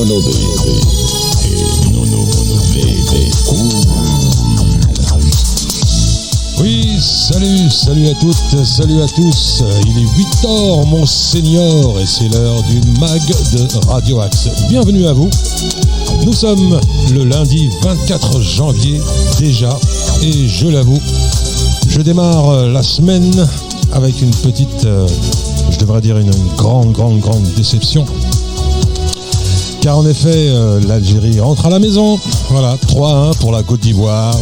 Nono Baby. Et Nono Baby. Oui, salut à toutes, salut à tous. Il est 8h, mon seigneur, et c'est l'heure du mag de Radio Axe. Bienvenue à vous. Nous sommes le lundi 24 janvier déjà, et je l'avoue, je démarre la semaine avec une petite, je devrais dire une grande déception. Car en effet, l'Algérie rentre à la maison. Voilà, 3-1 pour la Côte d'Ivoire.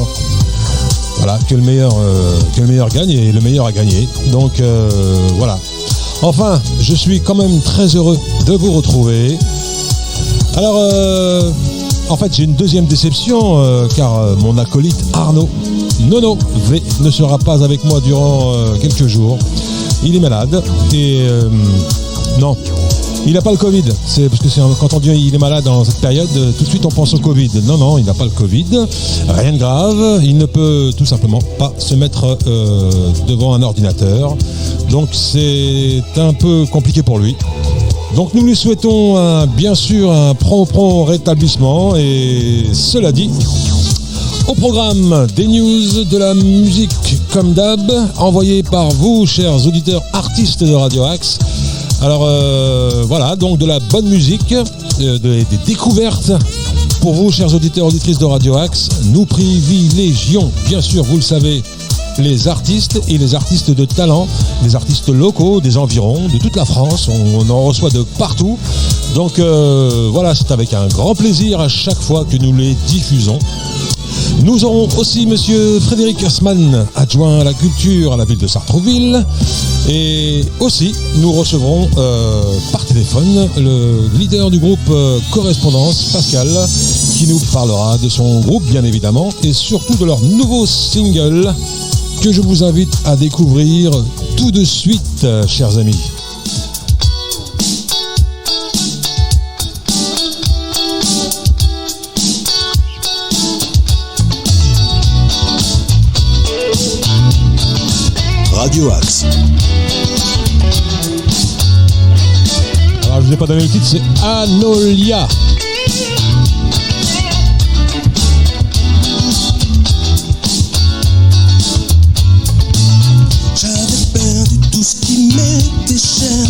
Voilà, que le meilleur gagne, et le meilleur a gagné. Donc voilà. Enfin, je suis quand même très heureux de vous retrouver. Alors, en fait, j'ai une deuxième déception, car mon acolyte Arnaud Nono V ne sera pas avec moi durant quelques jours. Il est malade et non. Il n'a pas le Covid, c'est parce que quand on dit il est malade dans cette période, tout de suite on pense au Covid. Non, il n'a pas le Covid, rien de grave, il ne peut tout simplement pas se mettre devant un ordinateur. Donc c'est un peu compliqué pour lui. Donc nous lui souhaitons bien sûr un prompt rétablissement, et cela dit, au programme des news, de la musique comme d'hab, envoyée par vous, chers auditeurs artistes de Radio Axe. Alors voilà, donc de la bonne musique, des découvertes pour vous, chers auditeurs, auditrices de Radio Axe. Nous privilégions, bien sûr, vous le savez, les artistes et les artistes de talent, les artistes locaux des environs, de toute la France. On en reçoit de partout. Donc voilà, c'est avec un grand plaisir à chaque fois que nous les diffusons. Nous aurons aussi monsieur Frédéric Asman, adjoint à la culture à la ville de Sartrouville. Et aussi, nous recevrons par téléphone le leader du groupe Correspondance, Pascal, qui nous parlera de son groupe, bien évidemment, et surtout de leur nouveau single que je vous invite à découvrir tout de suite, chers amis. Radio Axe. Alors, je ne vous ai pas donné le titre, c'est Anolia. J'avais perdu tout ce qui m'était cher.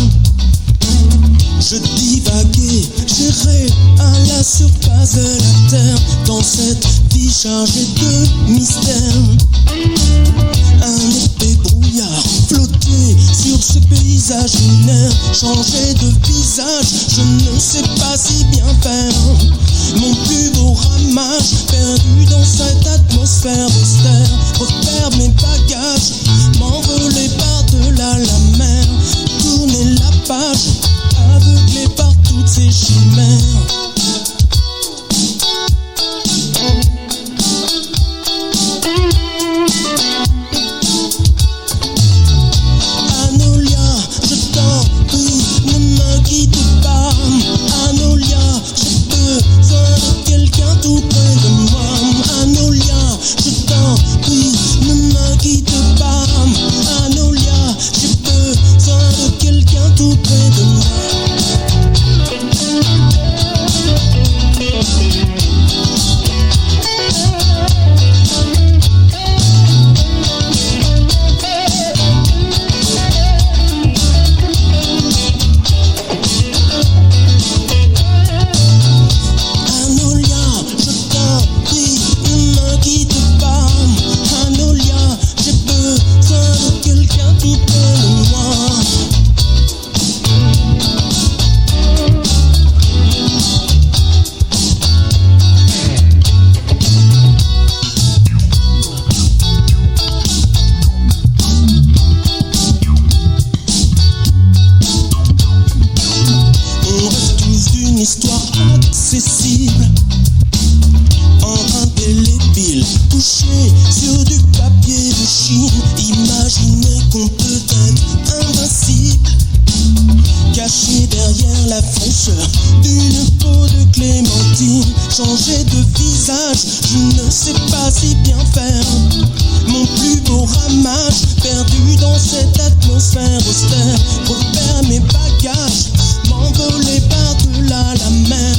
Je divaguais, j'irais à la surface de la terre, dans cette vie chargée de mystères. Un épais brouillard flottait sur ce paysage lunaire. Changer de visage, je ne sais pas si bien faire. Mon plus beau ramage, perdu dans cette atmosphère austère. Repère mes bagages, m'envoler par-delà la mer. Tourner la page, aveuglé par toutes ces chimères. Changer de visage, je ne sais pas si bien faire. Mon plus beau ramage, perdu dans cette atmosphère austère. Repère mes bagages, m'envoler par-delà la mer.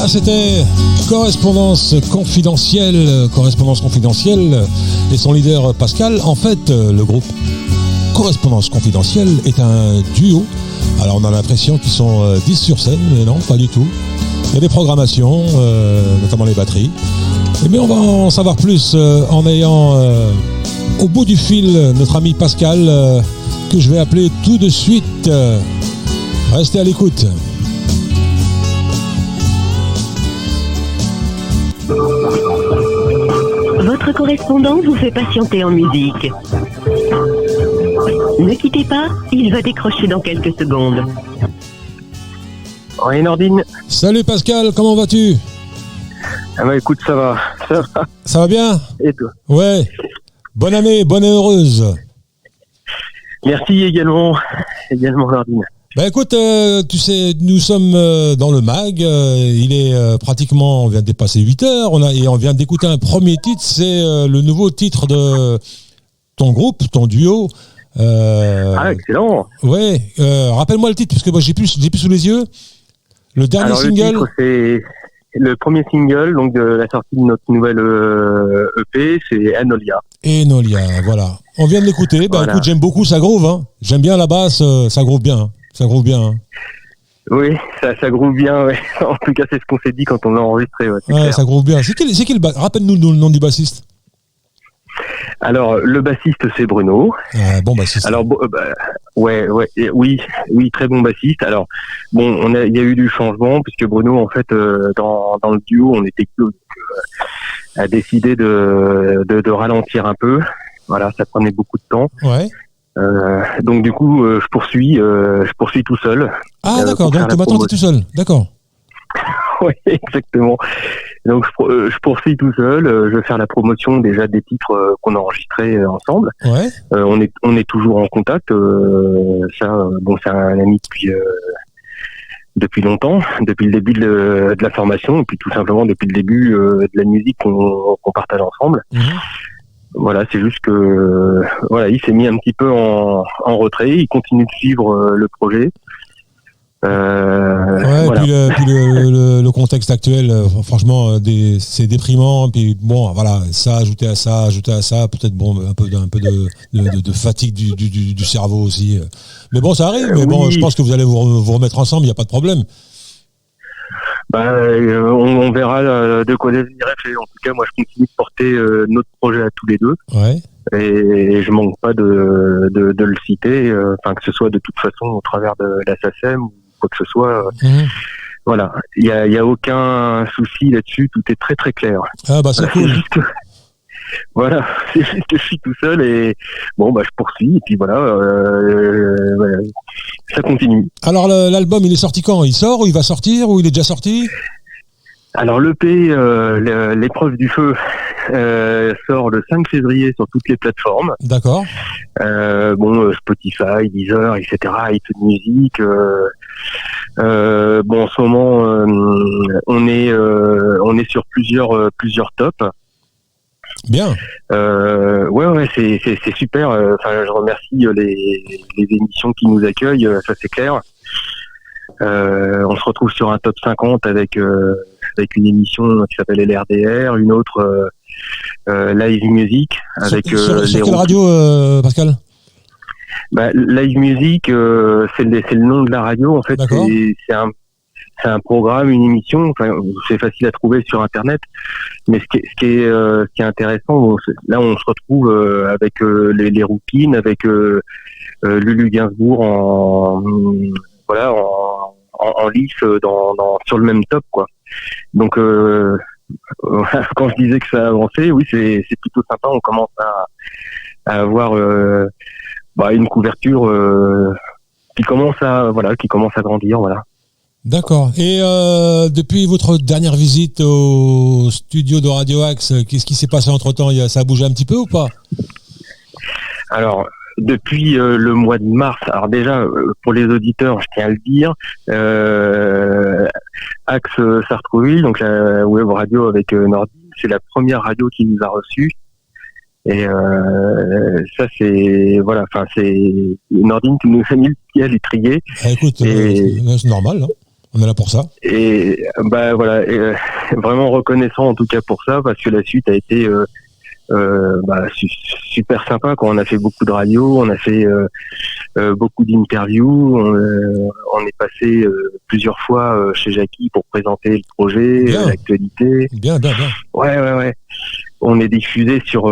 Voilà, c'était Correspondance confidentielle et son leader Pascal. En fait, le groupe Correspondance confidentielle est un duo. Alors on a l'impression qu'ils sont 10 sur scène, mais non, pas du tout. Il y a des programmations, notamment les batteries. Mais on va en savoir plus en ayant au bout du fil notre ami Pascal que je vais appeler tout de suite. Restez à l'écoute. Votre correspondant vous fait patienter en musique. Ne quittez pas, il va décrocher dans quelques secondes. Oui, Nordine. Salut Pascal, comment vas-tu? Ah bah écoute, ça va. Ça va bien? Et toi? Ouais. Bonne année, bonne et heureuse. Merci également Nordine. Bah écoute, tu sais, nous sommes dans le mag, il est pratiquement, on vient de dépasser 8 heures, on vient d'écouter un premier titre, c'est le nouveau titre de ton groupe, ton duo. Excellent. Ouais, rappelle-moi le titre, parce que moi j'ai plus sous les yeux. Le dernier single. Le titre, c'est le premier single, donc de la sortie de notre nouvelle EP, c'est Enolia. Enolia, voilà. On vient de l'écouter. Bah voilà. Écoute, j'aime beaucoup, ça groove. Hein. J'aime bien la basse, ça groove bien. Hein. Ça groove bien. Hein. Oui, ça groove bien. Ouais. En tout cas, c'est ce qu'on s'est dit quand on l'a enregistré. Ouais, clair. Ça groove bien. C'est qui le rappelle-nous le nom du bassiste. Alors, le bassiste, c'est Bruno. Bon bassiste. Alors, oui, très bon bassiste. Alors, bon, il y a eu du changement puisque Bruno, en fait, dans le duo, on était que a décidé de ralentir un peu. Voilà, ça prenait beaucoup de temps. Ouais. Donc du coup, je poursuis tout seul. Ah d'accord. Donc maintenant t'es tout seul. D'accord. Oui, exactement. Donc je poursuis tout seul. Je vais faire la promotion déjà des titres qu'on a enregistrés ensemble. Ouais. On est toujours en contact. C'est un ami depuis longtemps, depuis le début de la formation, et puis tout simplement depuis le début de la musique qu'on partage ensemble. Mmh. Voilà, c'est juste que il s'est mis un petit peu en retrait. Il continue de suivre le projet. Voilà. Puis le contexte actuel, franchement, c'est déprimant. Puis bon, voilà, ça ajouté à ça, peut-être un peu de fatigue du cerveau aussi. Mais bon, ça arrive. Mais bon, je pense que vous allez vous remettre ensemble. Il n'y a pas de problème. On verra de quoi l'avenir est fait. En tout cas, moi, je continue de porter notre projet à tous les deux. Ouais. Et je manque pas de le citer, que ce soit de toute façon au travers de la SACEM ou quoi que ce soit. Voilà, il y a aucun souci là-dessus. Tout est très très clair. Ah bah c'est cool. Voilà, c'est juste que je suis tout seul et je poursuis et puis voilà, ça continue. Alors l'album, il est sorti quand? Il sort ou il va sortir ou il est déjà sorti? Alors l'EP, l'épreuve du feu, sort le 5 février sur toutes les plateformes. D'accord. Spotify, Deezer, etc. iTunes Music. En ce moment, on est sur plusieurs tops. Bien. C'est super. Je remercie les émissions qui nous accueillent, ça c'est clair. On se retrouve sur un top 50 avec une émission qui s'appelle LRDR, une autre Live Music avec sur quelle radio, Pascal? Live Music, c'est le nom de la radio en fait. D'accord. C'est un programme, une émission. Enfin, c'est facile à trouver sur Internet. Mais ce qui est intéressant, là, on se retrouve avec les Roupines, avec Lulu Gainsbourg en lice sur le même top, quoi. Donc, quand je disais que ça a avancé, oui, c'est plutôt sympa. On commence à avoir une couverture qui commence à grandir, voilà. D'accord. Et depuis votre dernière visite au studio de Radio Axe, qu'est-ce qui s'est passé entre-temps? Ça a bougé un petit peu ou pas? Alors, depuis le mois de mars, alors déjà, pour les auditeurs, je tiens à le dire, Axe Sartrouville, donc la web radio avec Nordine, c'est la première radio qui nous a reçus. Et ça, c'est Nordine qui nous a mis le pied à l'étrier. Écoute, c'est normal, hein. On est là pour ça. Et voilà, vraiment reconnaissant en tout cas pour ça, parce que la suite a été super sympa. Quand on a fait beaucoup de radio, on a fait beaucoup d'interviews, on est passé plusieurs fois chez Jackie pour présenter le projet, l'actualité. Bien. Ouais. On est diffusé sur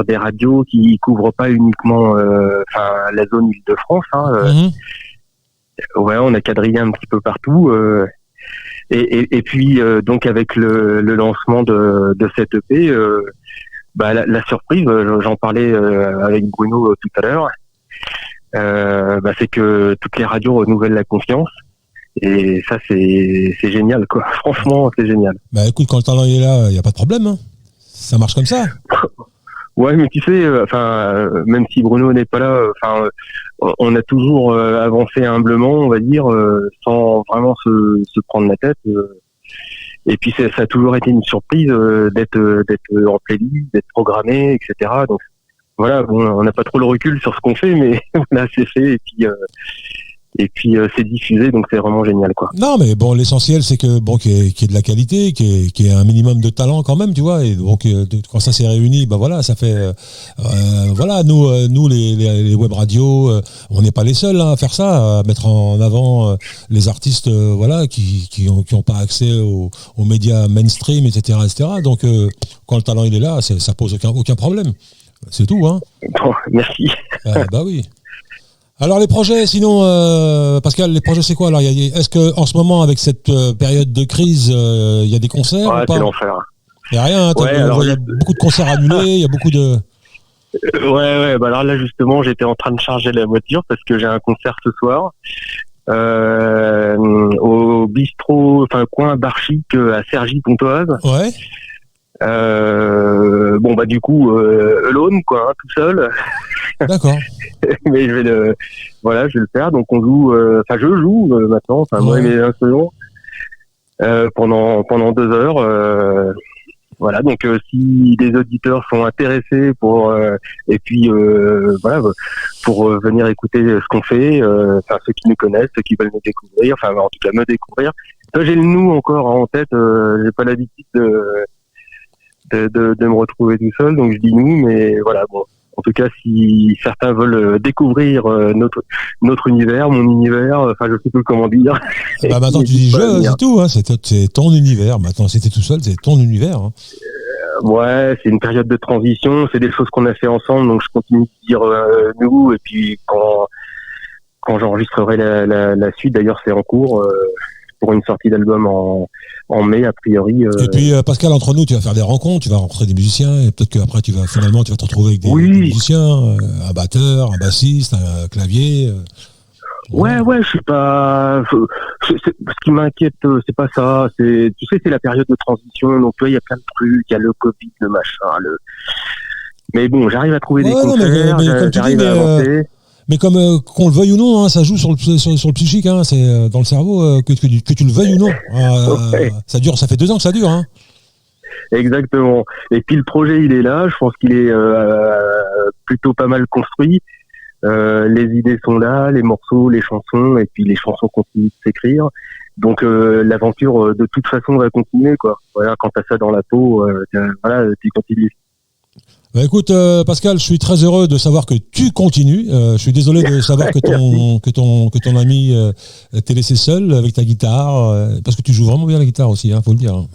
des radios qui couvrent pas uniquement la zone Île-de-France. Ouais, on a quadrillé un petit peu partout. Et puis donc avec le lancement de cette EP, la surprise, j'en parlais avec Bruno tout à l'heure, c'est que toutes les radios renouvellent la confiance. Et ça, c'est génial, quoi. Franchement, c'est génial. Bah écoute, quand le talent est là, il n'y a pas de problème. Hein. Ça marche comme ça. Ouais, mais tu sais, même si Bruno n'est pas là, on a toujours avancé humblement, on va dire, sans vraiment se prendre la tête. Et puis ça a toujours été une surprise d'être en playlist, d'être programmé, etc. Donc voilà, bon, on n'a pas trop le recul sur ce qu'on fait, mais voilà, c'est fait. Et puis c'est diffusé, donc c'est vraiment génial, quoi. Non, mais bon, l'essentiel c'est que qu'il y ait de la qualité, qu'il y ait un minimum de talent quand même, tu vois. Et donc quand ça s'est réuni, ça fait nous les web radios, on n'est pas les seuls à faire ça, à mettre en avant les artistes qui ont pas accès aux médias mainstream, etc. Donc quand le talent il est là, ça pose aucun problème. C'est tout, hein. Bon, merci. Oui. Alors les projets, sinon, Pascal, les projets c'est quoi alors? Est-ce que en ce moment, avec cette période de crise, il y a des concerts ou pas? C'est l'enfer. Il n'y a rien, il y a beaucoup de concerts annulés, il y a beaucoup de... Ouais, alors là justement, j'étais en train de charger la voiture parce que j'ai un concert ce soir au bistrot, coin bar chic à Cergy-Pontoise. Ouais. Du coup, alone, quoi, tout seul. D'accord. Mais je vais le faire. Donc on joue, je joue maintenant, moi et mes instruments pendant 2 heures. Donc si des auditeurs sont intéressés pour venir écouter ce qu'on fait, ceux qui nous connaissent, ceux qui veulent nous découvrir, en tout cas me découvrir. Ça, j'ai le nous encore en tête. J'ai pas l'habitude de me retrouver tout seul, donc je dis nous, mais voilà, bon. En tout cas, si certains veulent découvrir notre univers, mon univers, je sais plus comment dire. Maintenant tu dis c'est tout, hein, c'est ton univers. Maintenant, si t'es tout seul, c'est ton univers. Hein. Ouais, c'est une période de transition, c'est des choses qu'on a fait ensemble, donc je continue de dire nous, et puis quand j'enregistrerai la suite, d'ailleurs c'est en cours, pour une sortie d'album en mai, a priori. Et puis, Pascal, entre nous, tu vas faire des rencontres, tu vas rencontrer des musiciens, et peut-être qu'après, tu vas te retrouver avec des musiciens, un batteur, un bassiste, un clavier. Ouais, je sais pas. Ce qui m'inquiète, c'est pas ça. C'est la période de transition, donc il y a plein de trucs, il y a le Covid, le machin, Mais bon, j'arrive à trouver des concerts, j'arrive à avancer. Mais comme qu'on le veuille ou non, hein, ça joue sur le psychique, hein, c'est dans le cerveau, que tu le veuilles ou non. Ça dure, ça fait 2 ans que ça dure. Hein. Exactement. Et puis le projet, il est là. Je pense qu'il est plutôt pas mal construit. Les idées sont là, les morceaux, les chansons, et puis les chansons continuent de s'écrire. Donc l'aventure, de toute façon, va continuer, quoi. Voilà, quand t'as ça dans la peau, tu continues. Écoute, Pascal, je suis très heureux de savoir que tu continues. Je suis désolé de savoir que ton ami t'ait laissé seul avec ta guitare, parce que tu joues vraiment bien la guitare aussi, hein, faut le dire. Hein.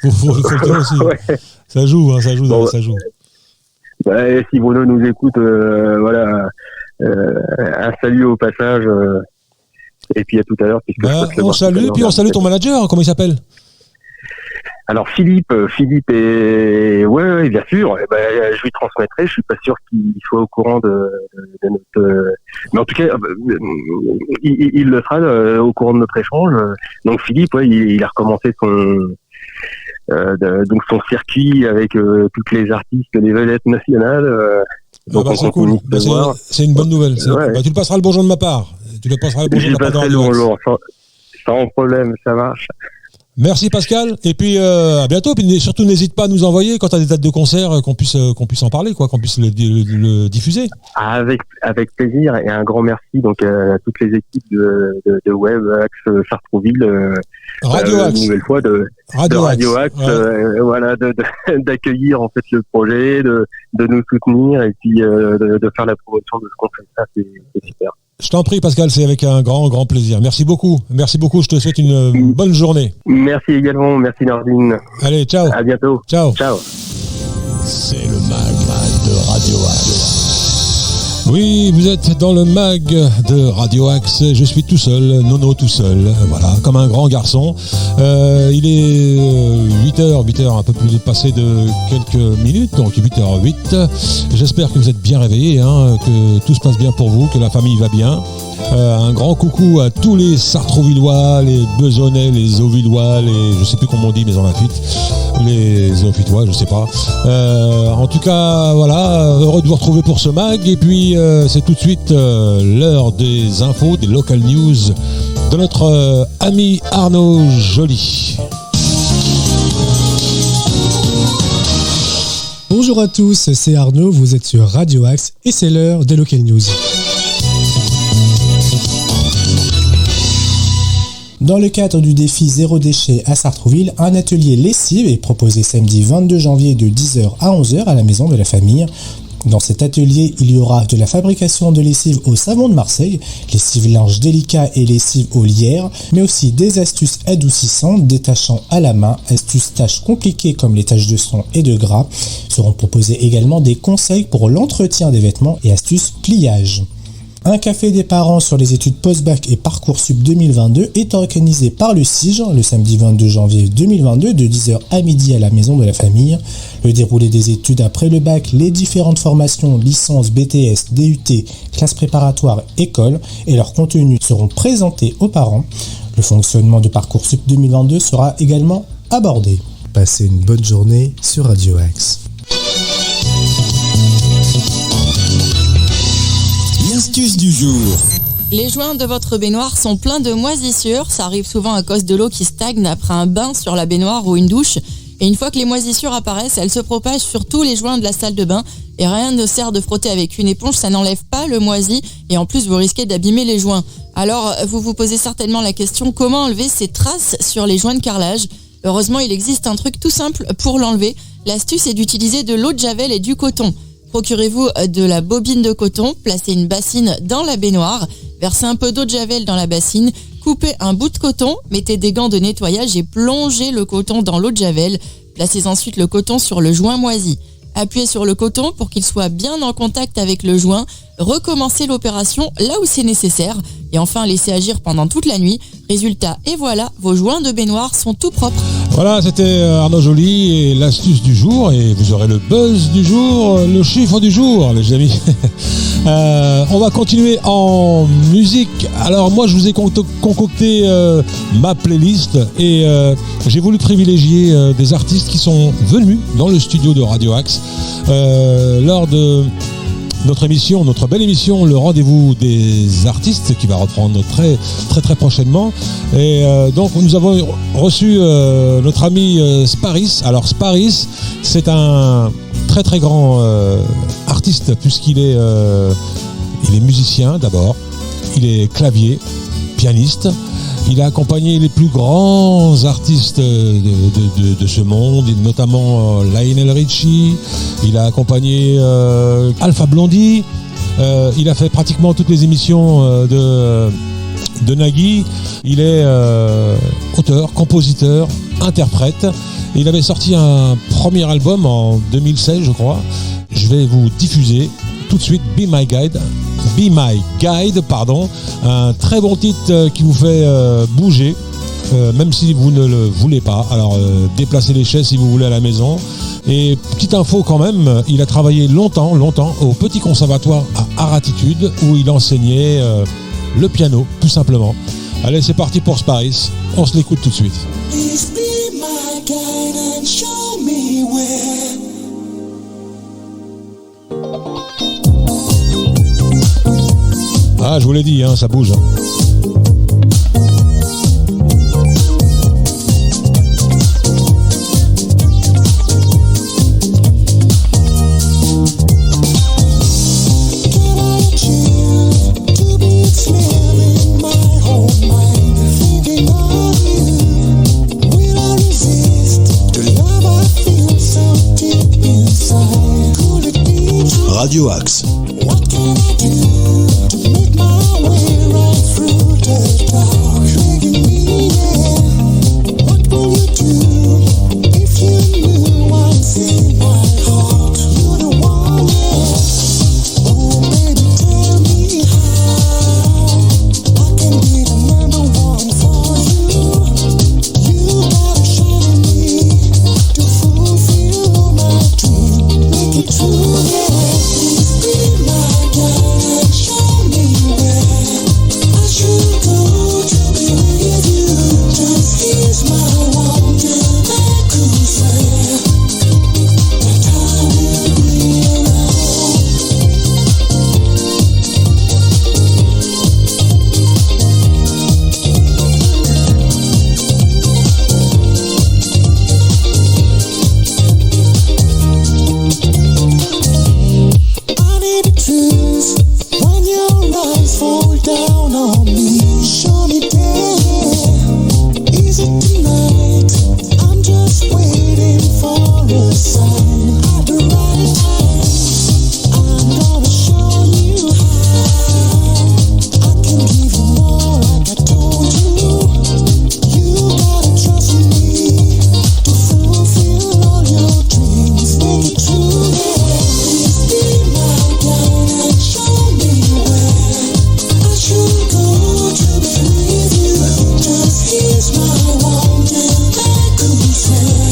faut le dire aussi. Ouais. Ça joue. Si Bruno nous écoute, un salut au passage. Et puis à tout à l'heure. On salue ton manager. Comment il s'appelle? Alors Philippe est bien sûr. Je lui transmettrai. Je suis pas sûr qu'il soit au courant de notre. Mais en tout cas, il le sera au courant de notre échange. Donc Philippe, il a recommencé son circuit avec toutes les artistes, les vedettes nationales. Donc c'est cool. C'est une bonne nouvelle. Tu le passeras le bonjour de ma part. Je passerai le bonjour sans problème, ça marche. Merci Pascal, et puis à bientôt. Puis surtout n'hésite pas à nous envoyer quand tu as des dates de concert qu'on puisse en parler, quoi, qu'on puisse le diffuser. Avec plaisir, et un grand merci donc à toutes les équipes de Web Axe Sartrouville, Radio Axe, une nouvelle fois de Radio Axe, ouais. voilà, d'accueillir en fait le projet, de nous soutenir et puis de faire la promotion de ce qu'on fait. Ça c'est super. Je t'en prie Pascal, c'est avec un grand plaisir. Merci beaucoup, je te souhaite une bonne journée. Merci également, merci Nordine. Allez, ciao. À bientôt. Ciao. C'est le mag de Radio Axe. Oui, vous êtes dans le mag de Radio Axe. Je suis tout seul, Nono tout seul, voilà, comme un grand garçon. Il est 8h, un peu plus passé de quelques minutes, donc 8h08. J'espère que vous êtes bien réveillés, que tout se passe bien pour vous, que la famille va bien. Un grand coucou à tous les Sartrouvillois, les Besonnais, les Auvillois, je sais plus comment on dit, mais en Lafitte, les Zoophytois, je sais pas. En tout cas, voilà, heureux de vous retrouver pour ce mag. Et puis, c'est tout de suite l'heure des infos, des local news de notre ami Arnaud Joly. Bonjour à tous, c'est Arnaud, vous êtes sur Radio Axe et c'est l'heure des local news. Dans le cadre du défi Zéro déchet à Sartrouville, un atelier lessive est proposé samedi 22 janvier de 10h à 11h à la maison de la famille. Dans cet atelier, il y aura de la fabrication de lessive au savon de Marseille, lessive linge délicat et lessive au lierre, mais aussi des astuces adoucissantes, détachant à la main, astuces tâches compliquées comme les taches de sang et de gras. Seront proposés également des conseils pour l'entretien des vêtements et astuces pliage. Un café des parents sur les études post-bac et Parcoursup 2022 est organisé par le CIGE le samedi 22 janvier 2022 de 10h à midi à la maison de la famille. Le déroulé des études après le bac, les différentes formations, licences, BTS, DUT, classes préparatoires, écoles et leur contenu seront présentés aux parents. Le fonctionnement de Parcoursup 2022 sera également abordé. Passez une bonne journée sur Radio Axe. L'astuce du jour. Les joints de votre baignoire sont pleins de moisissures. Ça arrive souvent à cause de l'eau qui stagne après un bain sur la baignoire ou une douche. Et une fois que les moisissures apparaissent, elles se propagent sur tous les joints de la salle de bain. Et rien ne sert de frotter avec une éponge, ça n'enlève pas le moisi. Et en plus, vous risquez d'abîmer les joints. Alors, vous vous posez certainement la question, comment enlever ces traces sur les joints de carrelage ? Heureusement, il existe un truc tout simple pour l'enlever. L'astuce est d'utiliser de l'eau de javel et du coton. Procurez-vous de la bobine de coton, placez une bassine dans la baignoire, versez un peu d'eau de javel dans la bassine, coupez un bout de coton, mettez des gants de nettoyage et plongez le coton dans l'eau de javel. Placez ensuite le coton sur le joint moisi. Appuyez sur le coton pour qu'il soit bien en contact avec le joint. Recommencez l'opération là où c'est nécessaire. Et enfin, laissez agir pendant toute la nuit. Résultat, et voilà, vos joints de baignoire sont tout propres. Voilà, c'était Arnaud Joly et l'astuce du jour. Et vous aurez le buzz du jour, le chiffre du jour, les amis. On va continuer en musique. Alors moi, je vous ai concocté ma playlist. Et j'ai voulu privilégier des artistes qui sont venus dans le studio de Radio Axe lors de notre belle émission, le rendez-vous des artistes, qui va reprendre très prochainement. Et donc nous avons reçu notre ami Sparis. Alors Sparis, c'est un très grand artiste, puisqu'il est musicien d'abord, il est clavier, pianiste. Il a accompagné les plus grands artistes de ce monde, notamment Lionel Richie. Il a accompagné Alpha Blondy. Il a fait pratiquement toutes les émissions de Nagui. Il est auteur, compositeur, interprète. Il avait sorti un premier album en 2016, je crois. Je vais vous diffuser tout de suite Be My Guide, un très bon titre qui vous fait bouger, même si vous ne le voulez pas. Alors déplacez les chaises si vous voulez à la maison. Et petite info quand même, il a travaillé longtemps au Petit Conservatoire à Aratitude, où il enseignait le piano, tout simplement. Allez, c'est parti pour Sparis, on se l'écoute tout de suite. Please be my guide and show me where. Ah, je vous l'ai dit, ça bouge. Radio Axe. What can I do to make my way right through the dark? Begging me, yeah. What will you do if you knew what's in my heart? You're the one, yeah. Oh, baby, tell me how I can be the number one for you. You gotta show me to fulfill all my dreams. Make it true, yeah. Please be my guide and show me where I should go to be with you. Just here's my wonderland crusade. That I will be around. I need the truth when your eyes fall down on me. Show me there. Is it tonight? I'm just waiting for a sign at the right time. I'm gonna show you how I can give you more like I told you. You gotta trust me to fulfill all your dreams. Make it true, yeah. Please be my guide and show me where I should go to be with you. Just here's my wonderland crusade.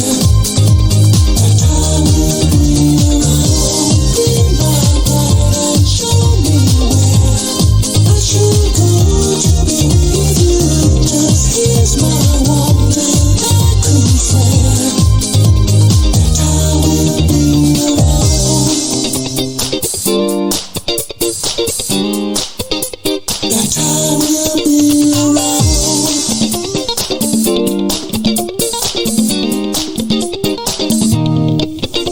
That I will be around. Be my guide and show me where I should go to be with you. Just here's my wonderland crusade. That I will be around. That I will be around. Please be my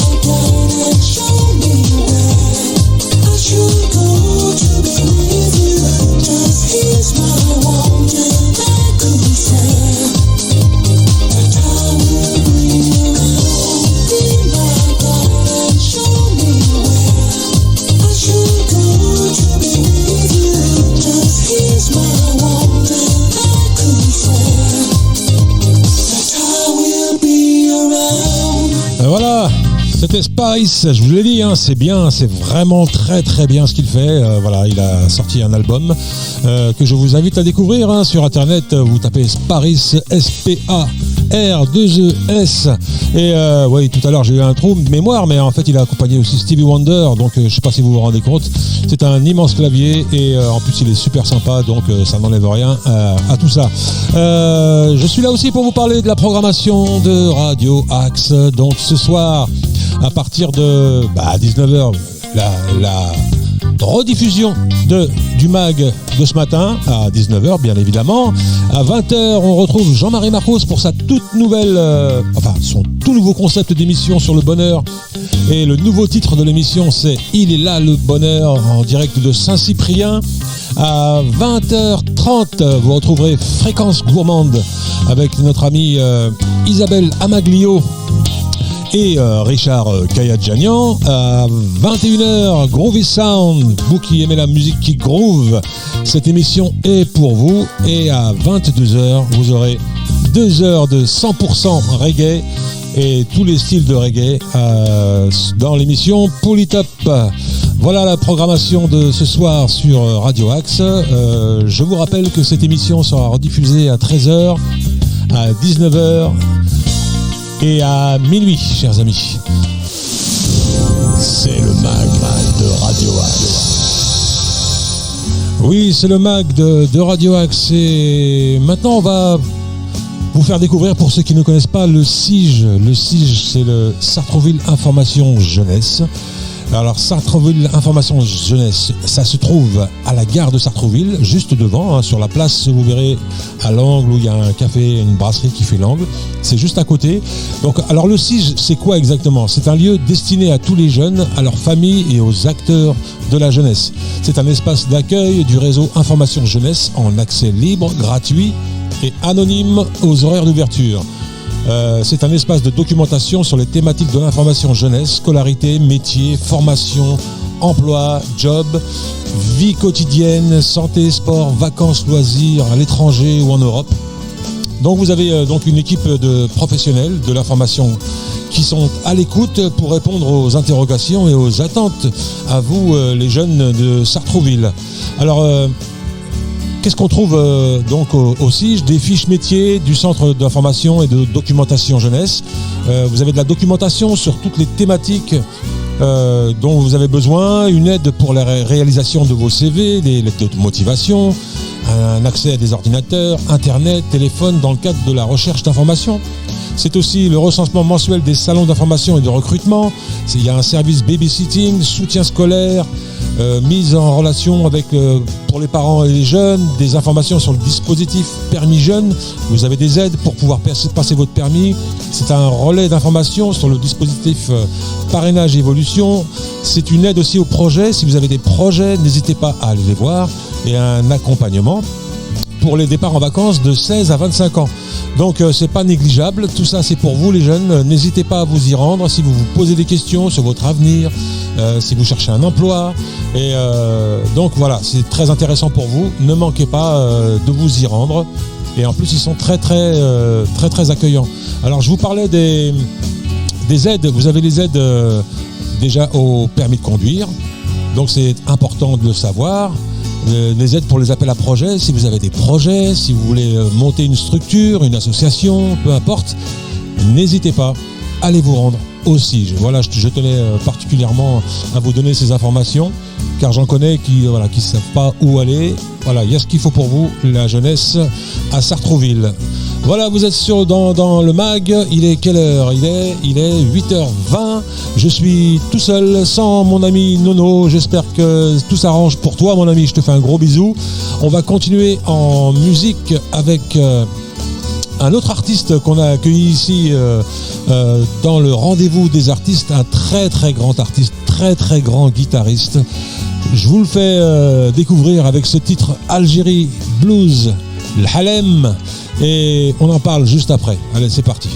guide and show me where I should go to be with you. Just here's my wonderland crusade. That I will be around. Be my guide and show me where I should go to be with you. Just here's my wonderland crusade. That I will be around. Voilà, c'était Spice, je vous l'ai dit, hein, c'est bien, c'est vraiment très très bien ce qu'il fait. Voilà, il a sorti un album que je vous invite à découvrir hein, sur internet. Vous tapez Sparis, S-P-A-R-2-E-S. Et oui, tout à l'heure j'ai eu un trou de mémoire, mais en fait il a accompagné aussi Stevie Wonder, donc je sais pas si vous vous rendez compte. C'est un immense clavier et en plus il est super sympa, donc ça n'enlève rien à tout ça. Je suis là aussi pour vous parler de la programmation de Radio Axe. Donc ce soir, à partir de 19h, la rediffusion du mag de ce matin à 19h bien évidemment. À 20h on retrouve Jean-Marie Marcos pour sa toute nouvelle son tout nouveau concept d'émission sur le bonheur, et le nouveau titre de l'émission c'est Il est là le bonheur, en direct de Saint-Cyprien. À 20h30 vous retrouverez Fréquence Gourmande avec notre amie Isabelle Amaglio et Richard Kayadjanian. À 21h, Groovy Sound, vous qui aimez la musique qui groove, cette émission est pour vous. Et à 22h, vous aurez 2 heures de 100% reggae et tous les styles de reggae dans l'émission Polytop. Voilà la programmation de ce soir sur Radio Axe. Je vous rappelle que cette émission sera rediffusée à 13h, à 19h et à minuit, chers amis. C'est le mag de Radio Axe. Oui, c'est le mag de Radio Axe. Et maintenant, on va vous faire découvrir, pour ceux qui ne connaissent pas, le SIG. Le SIG, c'est le Sartrouville Information Jeunesse. Alors, Sartrouville Information Jeunesse, ça se trouve à la gare de Sartrouville, juste devant, hein, sur la place, vous verrez, à l'angle où il y a un café, une brasserie qui fait l'angle. C'est juste à côté. Donc, alors le SIG, c'est quoi exactement ? C'est un lieu destiné à tous les jeunes, à leurs familles et aux acteurs de la jeunesse. C'est un espace d'accueil du réseau Information Jeunesse en accès libre, gratuit et anonyme aux horaires d'ouverture. C'est un espace de documentation sur les thématiques de l'information jeunesse, scolarité, métier, formation, emploi, job, vie quotidienne, santé, sport, vacances, loisirs à l'étranger ou en Europe. Donc vous avez donc une équipe de professionnels de l'information qui sont à l'écoute pour répondre aux interrogations et aux attentes à vous, les jeunes de Sartrouville. Alors, qu'est-ce qu'on trouve donc au CIJ? Des fiches métiers du Centre d'information et de documentation jeunesse. Vous avez de la documentation sur toutes les thématiques dont vous avez besoin, une aide pour la réalisation de vos CV, des lettres de motivation, un accès à des ordinateurs, internet, téléphone dans le cadre de la recherche d'informations. C'est aussi le recensement mensuel des salons d'information et de recrutement. Il y a un service babysitting, soutien scolaire, mise en relation avec, pour les parents et les jeunes, des informations sur le dispositif permis jeune. Vous avez des aides pour pouvoir passer votre permis. C'est un relais d'informations sur le dispositif parrainage et évolution. C'est une aide aussi aux projets. Si vous avez des projets, n'hésitez pas à aller les voir. Et un accompagnement pour les départs en vacances de 16 à 25 ans. Donc c'est pas négligeable, tout ça c'est pour vous les jeunes, n'hésitez pas à vous y rendre si vous vous posez des questions sur votre avenir, si vous cherchez un emploi, et donc voilà, c'est très intéressant pour vous, ne manquez pas de vous y rendre, et en plus ils sont très accueillants. Alors je vous parlais des aides, vous avez les aides déjà au permis de conduire, donc c'est important de le savoir. Les aides pour les appels à projets, si vous avez des projets, si vous voulez monter une structure, une association, peu importe, n'hésitez pas, allez vous rendre au CIJ. Voilà, je tenais particulièrement à vous donner ces informations, car j'en connais qui ne savent pas où aller. Voilà, il y a ce qu'il faut pour vous, la jeunesse à Sartrouville. Voilà, vous êtes dans le mag, il est quelle heure ? Il est 8h20, je suis tout seul, sans mon ami Nono, j'espère que tout s'arrange pour toi mon ami, je te fais un gros bisou. On va continuer en musique avec un autre artiste qu'on a accueilli ici dans le rendez-vous des artistes, un très grand artiste, très grand guitariste. Je vous le fais découvrir avec ce titre Algérie Blues, l'Halem. Et on en parle juste après. Allez, c'est parti.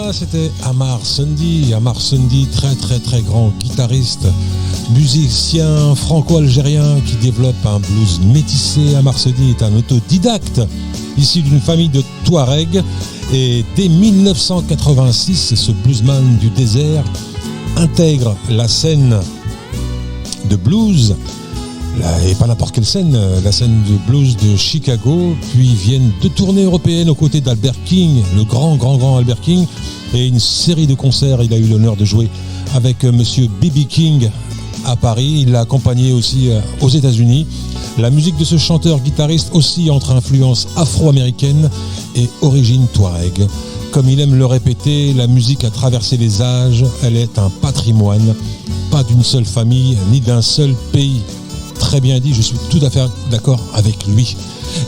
Voilà, c'était Amar Sundy. Amar Sundy, très très très grand guitariste, musicien franco-algérien qui développe un blues métissé. Amar Sundy est un autodidacte issu d'une famille de Touaregs et dès 1986, ce bluesman du désert intègre la scène de blues, et pas n'importe quelle scène, la scène de blues de Chicago, puis viennent 2 tournées européennes aux côtés d'Albert King, le grand Albert King, et une série de concerts. Il a eu l'honneur de jouer avec monsieur B.B. King à Paris. Il l'a accompagné aussi aux États-Unis. La musique de ce chanteur-guitariste oscille entre influence afro-américaine et origine touareg. Comme il aime le répéter, la musique a traversé les âges, elle est un patrimoine, pas d'une seule famille ni d'un seul pays. Très bien dit, je suis tout à fait d'accord avec lui.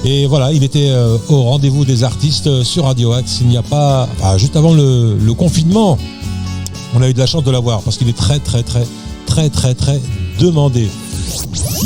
Et voilà, il était au rendez-vous des artistes sur Radio Axe. Il n'y a pas, juste avant le confinement, on a eu de la chance de l'avoir parce qu'il est très demandé.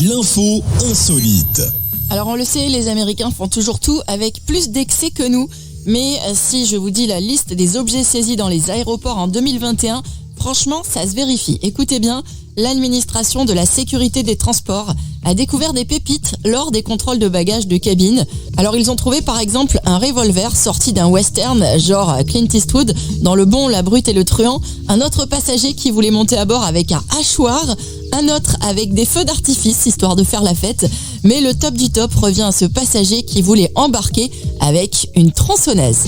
L'info insolite. Alors on le sait, les Américains font toujours tout avec plus d'excès que nous. Mais si je vous dis la liste des objets saisis dans les aéroports en 2021, franchement, ça se vérifie. Écoutez bien, l'administration de la sécurité des transports a découvert des pépites lors des contrôles de bagages de cabine. Alors ils ont trouvé par exemple un revolver sorti d'un western genre Clint Eastwood dans Le Bon, la Brute et le Truand, un autre passager qui voulait monter à bord avec un hachoir, un autre avec des feux d'artifice histoire de faire la fête, mais le top du top revient à ce passager qui voulait embarquer avec une tronçonneuse.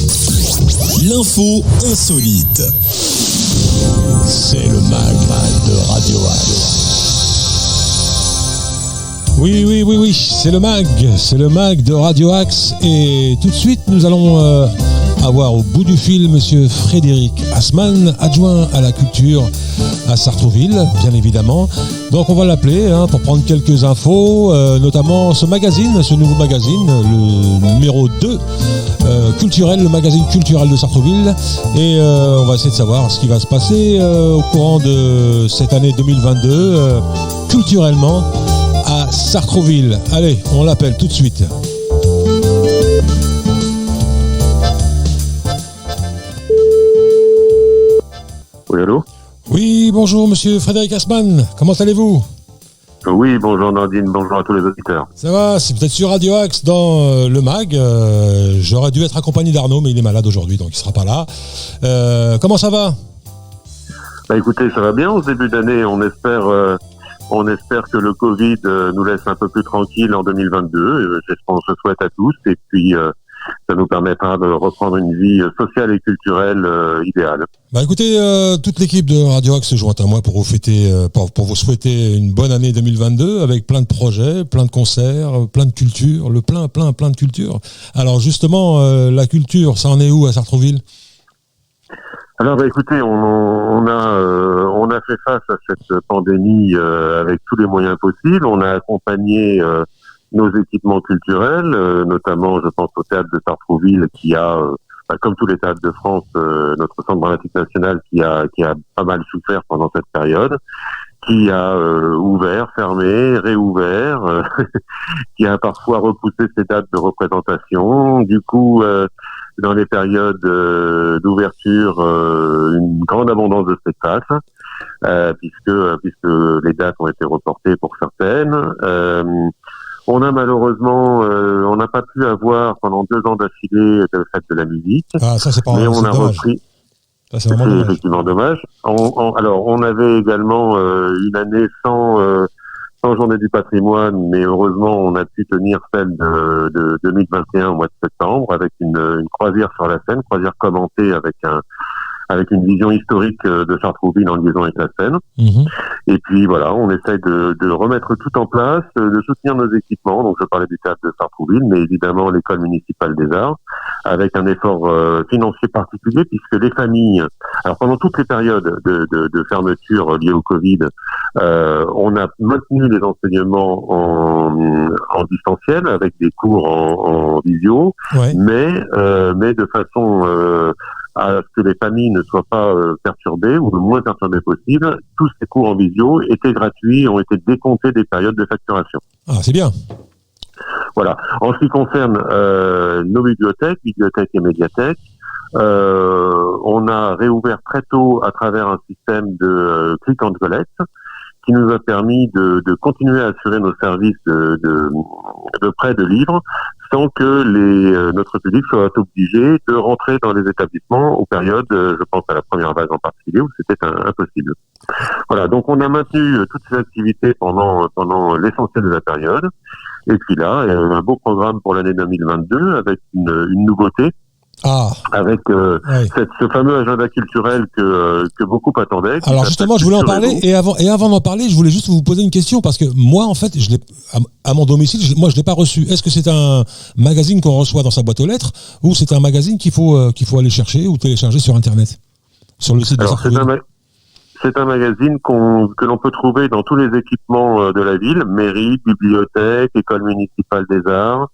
L'info insolite. C'est le mag de Radio Axe. Oui, c'est le mag de Radio Axe. Et tout de suite, nous allons avoir au bout du fil monsieur Frédéric Assmann, adjoint à la culture à Sartrouville, bien évidemment. Donc on va l'appeler pour prendre quelques infos, notamment ce nouveau magazine, le numéro 2, culturel, le magazine culturel de Sartrouville. Et on va essayer de savoir ce qui va se passer au courant de cette année 2022, culturellement, à Sartrouville. Allez, on l'appelle tout de suite. Oui, allô ? Oui, bonjour monsieur Frédéric Assmann, comment allez-vous ? Oui, bonjour Nordine, bonjour à tous les auditeurs. Ça va, c'est peut-être sur Radio Axe dans le mag. J'aurais dû être accompagné d'Arnaud, mais il est malade aujourd'hui, donc il sera pas là. Comment ça va ? Bah écoutez, ça va bien au début d'année, on espère que le Covid nous laisse un peu plus tranquille en 2022, c'est ce qu'on se souhaite à tous, et puis ça nous permettra de reprendre une vie sociale et culturelle idéale. Bah écoutez, toute l'équipe de Radio Axe se joint à moi pour vous souhaiter une bonne année 2022 avec plein de projets, plein de concerts, plein de culture, plein de culture. Alors justement, la culture, ça en est où à Sartrouville ? Alors écoutez, on a fait face à cette pandémie avec tous les moyens possibles. On a accompagné nos équipements culturels, notamment je pense au théâtre de Sartrouville qui a, comme tous les théâtres de France, notre centre dramatique national qui a pas mal souffert pendant cette période, qui a ouvert, fermé, réouvert, qui a parfois repoussé ses dates de représentation. Du coup, dans les périodes d'ouverture, une grande abondance de spectacles, puisque les dates ont été reportées pour certaines. On a malheureusement, on n'a pas pu avoir pendant 2 ans d'affilée de fête de la musique. Ah, ça c'est pas mais on a dommage. repris. Ça, c'est vraiment dommage. Effectivement dommage. Alors, on avait également une année sans journée du patrimoine, mais heureusement, on a pu tenir celle de 2021 au mois de septembre avec une croisière sur la Seine, croisière commentée avec une vision historique de Sartrouville en liaison avec la Seine. Mmh. Et puis voilà, on essaye de remettre tout en place, de soutenir nos équipements. Donc je parlais du théâtre de Sartrouville, mais évidemment l'école municipale des arts, avec un effort financier particulier, puisque les familles, alors pendant toutes les périodes de fermeture liées au Covid, on a maintenu les enseignements en distanciel, avec des cours en visio, ouais. mais de façon à ce que les familles ne soient pas perturbées ou le moins perturbées possible. Tous ces cours en visio étaient gratuits, ont été décomptés des périodes de facturation. Ah, c'est bien. Voilà. En ce qui concerne nos bibliothèques et médiathèques, On a réouvert très tôt à travers un système de click and collect qui nous a permis de continuer à assurer nos services de prêt de livres sans que notre public soit obligé de rentrer dans les établissements aux périodes, je pense à la première vague en particulier, où c'était impossible. Voilà, donc on a maintenu toutes ces activités pendant l'essentiel de la période. Et puis là, un beau programme pour l'année 2022 avec une nouveauté. Avec ce fameux agenda culturel que beaucoup attendaient. Alors justement, je voulais en parler et avant d'en parler, je voulais juste vous poser une question parce que moi, en fait, je l'ai à mon domicile, je l'ai pas reçu. Est-ce que c'est un magazine qu'on reçoit dans sa boîte aux lettres ou c'est un magazine qu'il faut aller chercher ou télécharger sur Internet, sur le site de Sartrouville? C'est un magazine que l'on peut trouver dans tous les équipements de la ville, mairie, bibliothèque, école municipale des arts.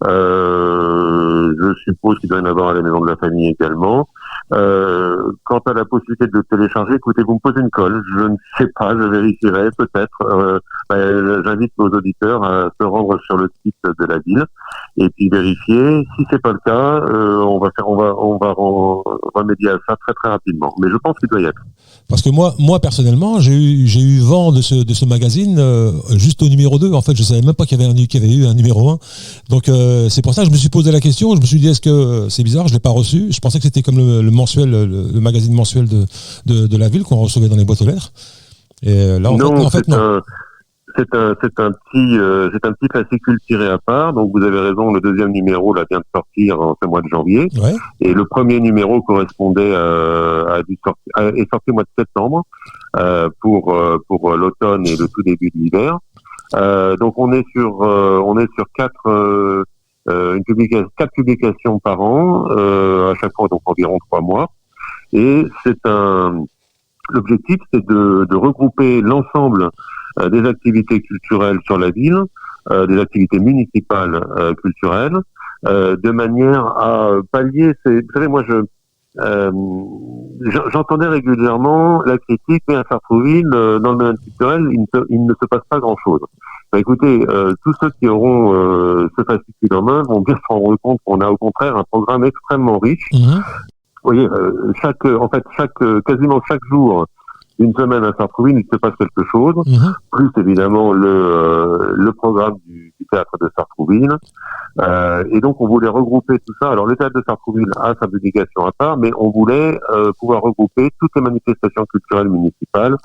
Je suppose qu'il doit y en avoir à la maison de la famille également. Quant à la possibilité de le télécharger, écoutez, vous me posez une colle, je ne sais pas, je vérifierai peut-être. J'invite nos auditeurs à se rendre sur le site de la ville et puis vérifier. Si c'est pas le cas, on va remédier à ça très très rapidement. Mais je pense qu'il doit y être. Parce que moi personnellement, j'ai eu vent de ce magazine juste au numéro 2. En fait, je savais même pas qu'il y avait eu un numéro 1. Donc c'est pour ça que je me suis posé la question. Je me suis dit, est-ce que c'est bizarre, je l'ai pas reçu. Je pensais que c'était comme le mensuel, le magazine mensuel de la ville qu'on recevait dans les boîtes aux lettres. Et là, en fait, non. C'est un petit fascicule tiré à part. Donc vous avez raison, le deuxième numéro là vient de sortir en ce mois de janvier. Ouais. Et le premier numéro correspondait est sorti au mois de septembre pour l'automne et le tout début de l'hiver. Donc on est sur quatre publications par an, à chaque fois donc environ 3 mois. Et l'objectif c'est de regrouper l'ensemble des activités culturelles sur la ville, des activités municipales culturelles, de manière à pallier vous savez, moi j'entendais régulièrement la critique, mais à Sartrouville, dans le domaine culturel, il ne se passe pas grand-chose. Écoutez, tous ceux qui auront ce fascicule en main vont bien se rendre compte qu'on a au contraire un programme extrêmement riche. Mmh. Vous voyez, quasiment chaque jour, une semaine à Sartrouville, il se passe quelque chose, plus évidemment le programme du théâtre de Sartrouville. Et donc on voulait regrouper tout ça. Alors le théâtre de Sartrouville a sa publication à part, mais on voulait pouvoir regrouper toutes les manifestations culturelles municipales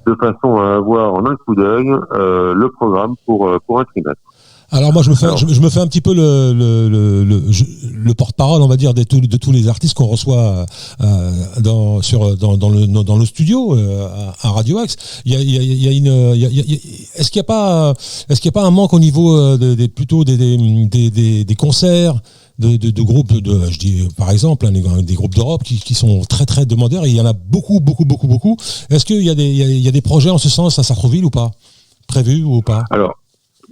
de façon à avoir en un coup d'œil le programme pour un trimestre. Alors moi je me fais un petit peu le porte-parole, on va dire, de tous les artistes qu'on reçoit dans le studio à Radio Axe. Est-ce qu'il y a pas un manque au niveau des concerts de groupes je dis par exemple des groupes d'Europe qui sont très très demandeurs et il y en a beaucoup. Est-ce qu'il y a des projets en ce sens à Sartrouville ou pas, prévus ou pas? Alors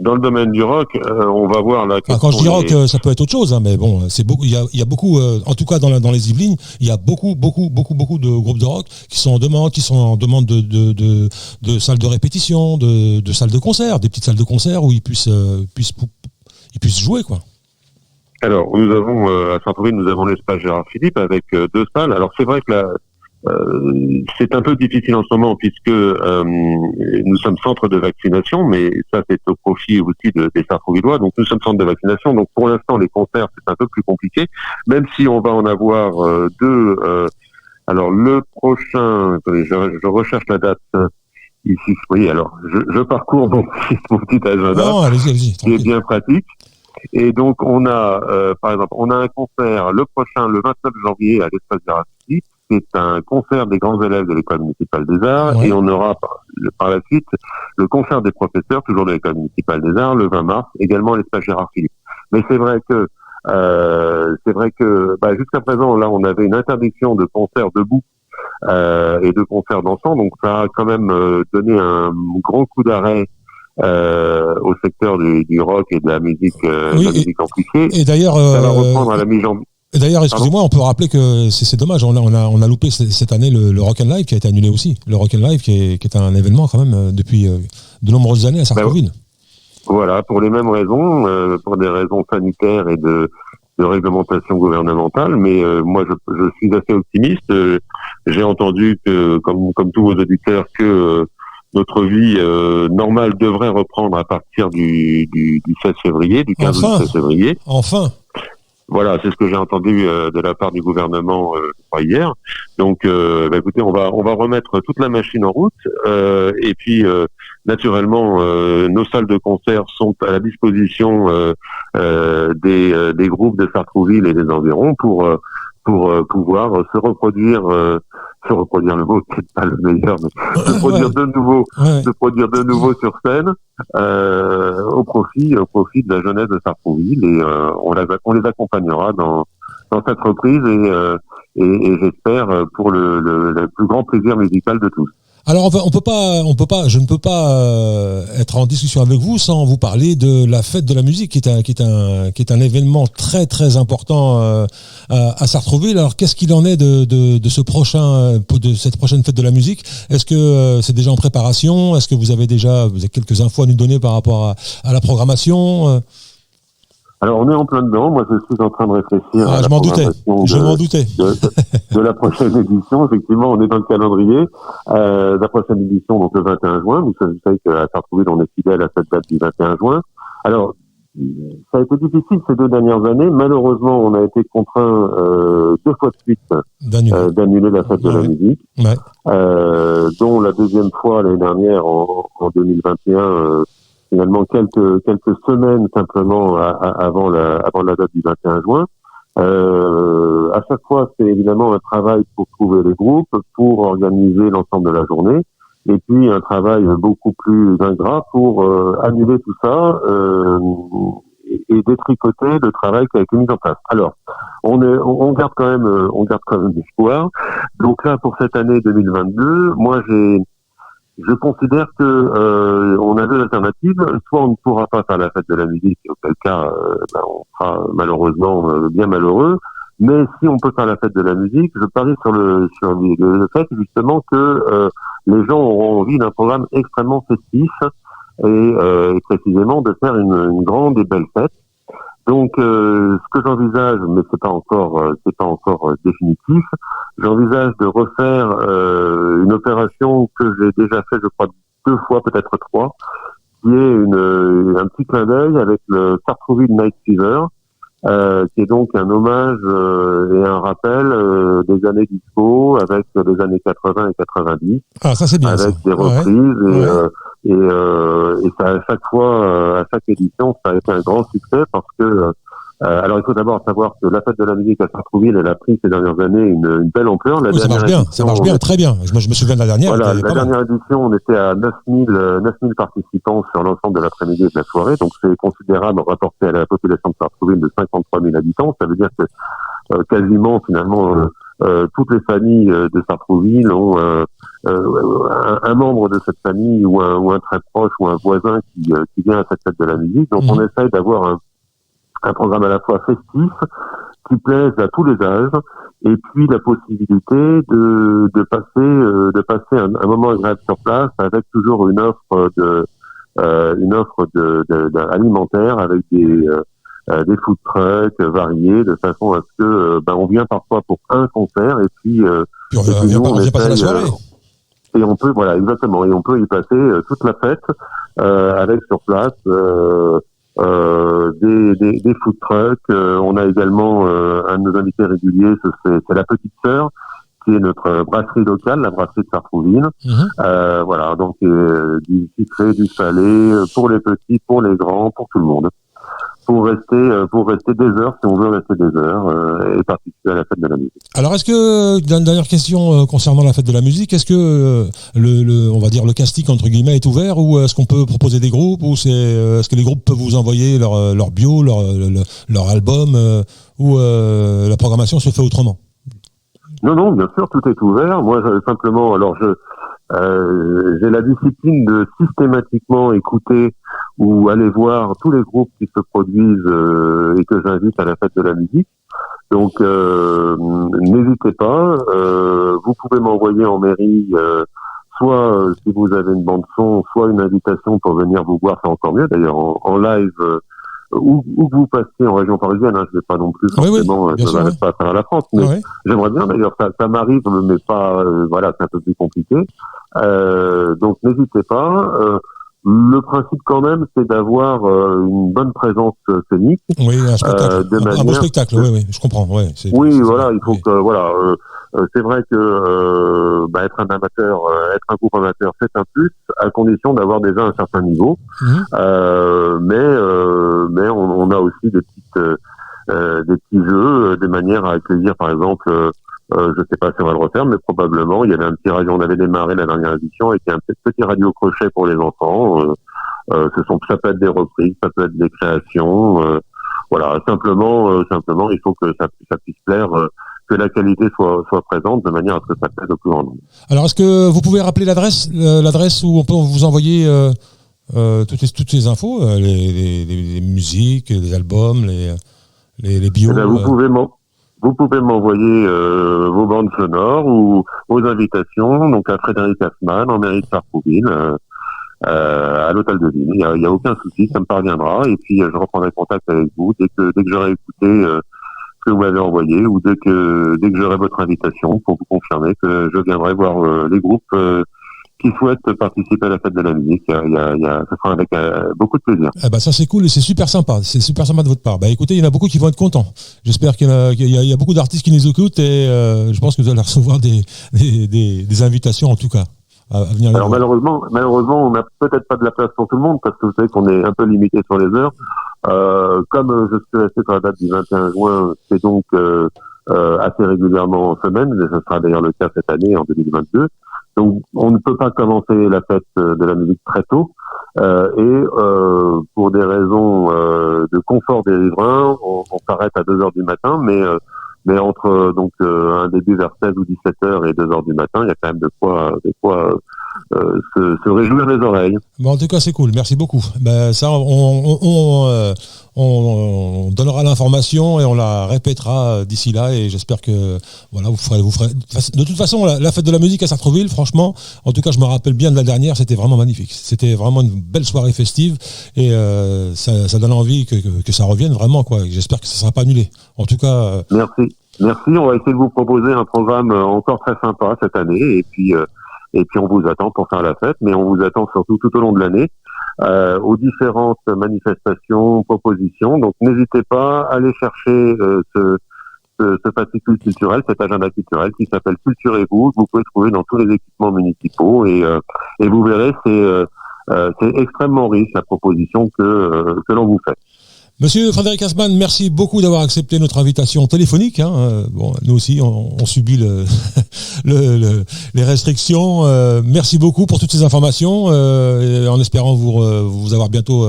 dans le domaine du rock, on va voir là. Quand je dis rock, ça peut être autre chose, hein, mais bon, c'est beaucoup. Il y a beaucoup, en tout cas dans les Yvelines, il y a beaucoup de groupes de rock qui sont en demande, de salles de répétition, de salles de concert, des petites salles de concert où ils puissent jouer, quoi. Alors, nous avons à Sartrouville, nous avons l'espace Gérard Philippe avec 2 salles. Alors, c'est vrai que c'est un peu difficile en ce moment puisque nous sommes centre de vaccination, mais ça c'est au profit aussi des Sartrouvillois. Donc nous sommes centre de vaccination. Donc pour l'instant les concerts c'est un peu plus compliqué, même si on va en avoir 2. Alors le prochain, je recherche la date ici. Vous voyez, alors je parcours mon petit agenda, allez-y, qui est bien pratique. Et donc on a par exemple on a un concert le prochain le 29 janvier à l'espace Gérard Philippe. C'est un concert des grands élèves de l'école municipale des arts, et on aura par la suite le concert des professeurs, toujours de l'école municipale des arts, le 20 mars, également à l'espace Gérard Philippe. Mais c'est vrai que jusqu'à présent, là, on avait une interdiction de concerts debout et de concerts dansants, donc ça a quand même donné un grand coup d'arrêt au secteur du rock et de la musique, musique amplifiée. Et d'ailleurs, ça va reprendre à la mi-janvier. Et d'ailleurs, excusez-moi, on peut rappeler que c'est dommage. On a loupé cette année le Rock and Live qui a été annulé aussi. Le Rock and Live qui est un événement quand même depuis de nombreuses années à Sartrouville. Voilà, pour les mêmes raisons, pour des raisons sanitaires et de réglementation gouvernementale, mais moi je suis assez optimiste. J'ai entendu que, comme tous vos auditeurs, que notre vie normale devrait reprendre à partir du 16 février, du 15 ou 16 février. Enfin. Voilà, c'est ce que j'ai entendu de la part du gouvernement hier. Donc, écoutez, on va remettre toute la machine en route. Et puis, naturellement, nos salles de concert sont à la disposition des groupes de Sartrouville et des environs pour pouvoir se reproduire, le mot c'est pas le meilleur, mais se produire de nouveau sur scène, au profit de la jeunesse de Sartrouville, et on les accompagnera dans cette reprise et j'espère pour le plus grand plaisir musical de tous. Alors je ne peux pas être en discussion avec vous sans vous parler de la fête de la musique qui est un événement très très important à Sartrouville. Alors qu'est-ce qu'il en est de cette prochaine fête de la musique? Est-ce que c'est déjà en préparation? Est-ce que vous avez quelques infos à nous donner par rapport à la programmation? Alors on est en plein dedans. Moi je suis en train de réfléchir à la programmation de la prochaine édition. Effectivement, on est dans le calendrier. La prochaine édition, donc le 21 juin. Vous savez qu'à Sartrouville, on est fidèle à cette date du 21 juin. Alors ça a été difficile ces 2 dernières années. Malheureusement, on a été contraint 2 fois de suite d'annuler la fête de la musique, dont la deuxième fois l'année dernière en 2021. Finalement, quelques semaines simplement avant la date du 21 juin. À chaque fois, c'est évidemment un travail pour trouver les groupes, pour organiser l'ensemble de la journée, et puis un travail beaucoup plus ingrat pour annuler tout ça et détricoter le travail qui a été mis en place. Alors, on garde quand même l'espoir. Donc là, pour cette année 2022, moi je considère que on a 2 alternatives. Soit on ne pourra pas faire la fête de la musique, auquel cas on sera malheureusement bien malheureux. Mais si on peut faire la fête de la musique, je parie sur le fait justement que les gens auront envie d'un programme extrêmement festif et précisément de faire une grande et belle fête. Donc, ce que j'envisage, mais c'est pas encore définitif, j'envisage de refaire une opération que j'ai déjà fait, je crois, 2 fois, peut-être 3, qui est un petit clin d'œil avec le Sartrouville Night Fever, qui est donc un hommage et un rappel des années disco avec les années 80 et 90. Ah, ça c'est bien. Avec des reprises et ça, à chaque fois, à chaque édition, ça a été un grand succès parce que alors il faut d'abord savoir que la fête de la musique à Sartrouville, elle a pris ces dernières années une belle ampleur. Ça marche bien, très bien. Je me souviens de la dernière. Voilà, la dernière édition, on était à 9000 participants sur l'ensemble de l'après-midi et de la soirée, donc c'est considérable rapporté à la population de Sartrouville de 53 000 habitants. Ça veut dire que quasiment, finalement, toutes les familles de Sartrouville ont un membre de cette famille ou un très proche ou un voisin qui vient à cette fête de la musique. Donc on essaye d'avoir un programme à la fois festif, qui plaise à tous les âges, et puis la possibilité de passer un moment agréable sur place avec toujours une offre alimentaire avec des food trucks variés, de façon à ce que on vient parfois pour un concert et puis on vient passer la soirée. Et on peut exactement, et on peut y passer toute la fête avec sur place des food trucks. On a également un de nos invités réguliers, c'est la Petite Sœur, qui est notre brasserie locale, la brasserie de Sartrouville. Voilà, donc du sucré, du salé, pour les petits, pour les grands, pour tout le monde. Pour rester des heures, si on veut rester des heures, et participer à la fête de la musique. Alors, est-ce que, une dernière question concernant la fête de la musique, est-ce que on va dire le casting entre guillemets est ouvert, ou est-ce qu'on peut proposer des groupes, ou est-ce que les groupes peuvent vous envoyer leur bio, leur album, ou la programmation se fait autrement? Non, bien sûr, tout est ouvert. Moi, simplement, alors j'ai la discipline de systématiquement écouter ou aller voir tous les groupes qui se produisent et que j'invite à la fête de la musique. Donc n'hésitez pas, vous pouvez m'envoyer en mairie soit si vous avez une bande son, soit une invitation pour venir vous voir, c'est encore mieux d'ailleurs en live où que vous passiez en région parisienne, hein, je ne vais pas non plus forcément, je ne vais pas à travers la France, mais j'aimerais bien d'ailleurs, ça m'arrive, mais pas, voilà, c'est un peu plus compliqué. Donc n'hésitez pas. Le principe quand même, c'est d'avoir une bonne présence scénique. Oui, un spectacle, un beau spectacle. Oui, je comprends. Ouais, voilà, il faut que voilà. C'est vrai que être un amateur, être un groupe amateur, c'est un plus, à condition d'avoir déjà un certain niveau. Mais on a aussi des petits jeux, des manières à accueillir, par exemple. Je sais pas si on va le refaire, mais probablement il y avait un petit radio. On avait démarré la dernière édition avec un petit radio crochet pour les enfants. Ça peut être des reprises, ça peut être des créations. Voilà, simplement, il faut que ça puisse plaire. Que la qualité soit présente de manière à ce que ça plaise au plus grand nombre. Alors, est-ce que vous pouvez rappeler l'adresse où on peut vous envoyer toutes ces infos, les musiques, les albums, les bios? Vous pouvez m'envoyer vos bandes sonores ou vos invitations, donc à Frédéric Assmann, en mairie de Sartrouville, à l'hôtel de ville. Il y a aucun souci, ça me parviendra. Et puis je reprendrai contact avec vous dès que j'aurai écouté que vous m'avez envoyé, ou dès que j'aurai votre invitation pour vous confirmer que je viendrai voir les groupes qui souhaitent participer à la fête de la musique. Ça sera avec beaucoup de plaisir. Ça c'est cool et c'est super sympa. C'est super sympa de votre part. Écoutez, il y en a beaucoup qui vont être contents. J'espère qu'il y a beaucoup d'artistes qui nous écoutent et je pense que vous allez recevoir des invitations en tout cas. Alors malheureusement, on n'a peut-être pas de la place pour tout le monde parce que vous savez qu'on est un peu limité sur les heures. Comme je suis resté sur la date du 21 juin, c'est donc assez régulièrement en semaine, mais ce sera d'ailleurs le cas cette année en 2022. Donc on ne peut pas commencer la fête de la musique très tôt et pour des raisons de confort des riverains, on s'arrête à 2h du matin, mais entre un début vers 16 ou 17 heures et 2 heures du matin, il y a quand même de quoi se réjouir les oreilles. En tout cas, c'est cool. Merci beaucoup. Ça, on donnera l'information et on la répétera d'ici là. Et j'espère que voilà, vous ferez. De toute façon, la fête de la musique à Sartrouville, franchement, en tout cas, je me rappelle bien de la dernière. C'était vraiment magnifique. C'était vraiment une belle soirée festive et ça donne envie que ça revienne vraiment, quoi. J'espère que ça sera pas annulé. En tout cas. Merci. On va essayer de vous proposer un programme encore très sympa cette année et puis on vous attend pour faire la fête, mais on vous attend surtout tout au long de l'année aux différentes manifestations, propositions. Donc n'hésitez pas à aller chercher ce fascicule culturel, cet agenda culturel qui s'appelle Culturez-vous. Vous pouvez trouver dans tous les équipements municipaux et vous verrez, c'est extrêmement riche la proposition que l'on vous fait. Monsieur Frédéric Assmann, merci beaucoup d'avoir accepté notre invitation téléphonique. Nous aussi, on subit les restrictions. Merci beaucoup pour toutes ces informations, en espérant vous avoir bientôt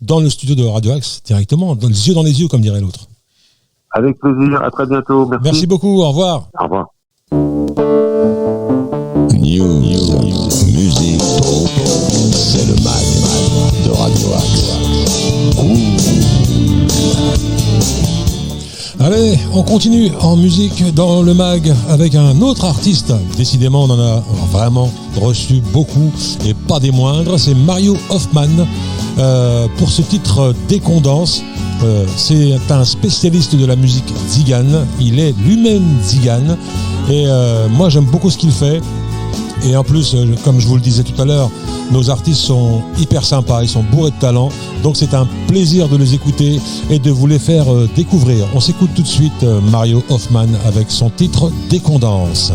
dans le studio de Radio Axe, directement, dans les yeux, comme dirait l'autre. Avec plaisir, à très bientôt. Merci beaucoup, au revoir. Au revoir. News, musique, c'est le mag de Radio Axe. Allez, on continue en musique dans le mag avec un autre artiste. Décidément, on en a vraiment reçu beaucoup et pas des moindres. C'est Mario Hoffman pour ce titre Décondance. C'est un spécialiste de la musique tzigane. Il est lui-même tzigane et moi j'aime beaucoup ce qu'il fait. Et en plus, comme je vous le disais tout à l'heure, nos artistes sont hyper sympas, ils sont bourrés de talent. Donc c'est un plaisir de les écouter et de vous les faire découvrir. On s'écoute tout de suite Mario Hoffman avec son titre Décondance.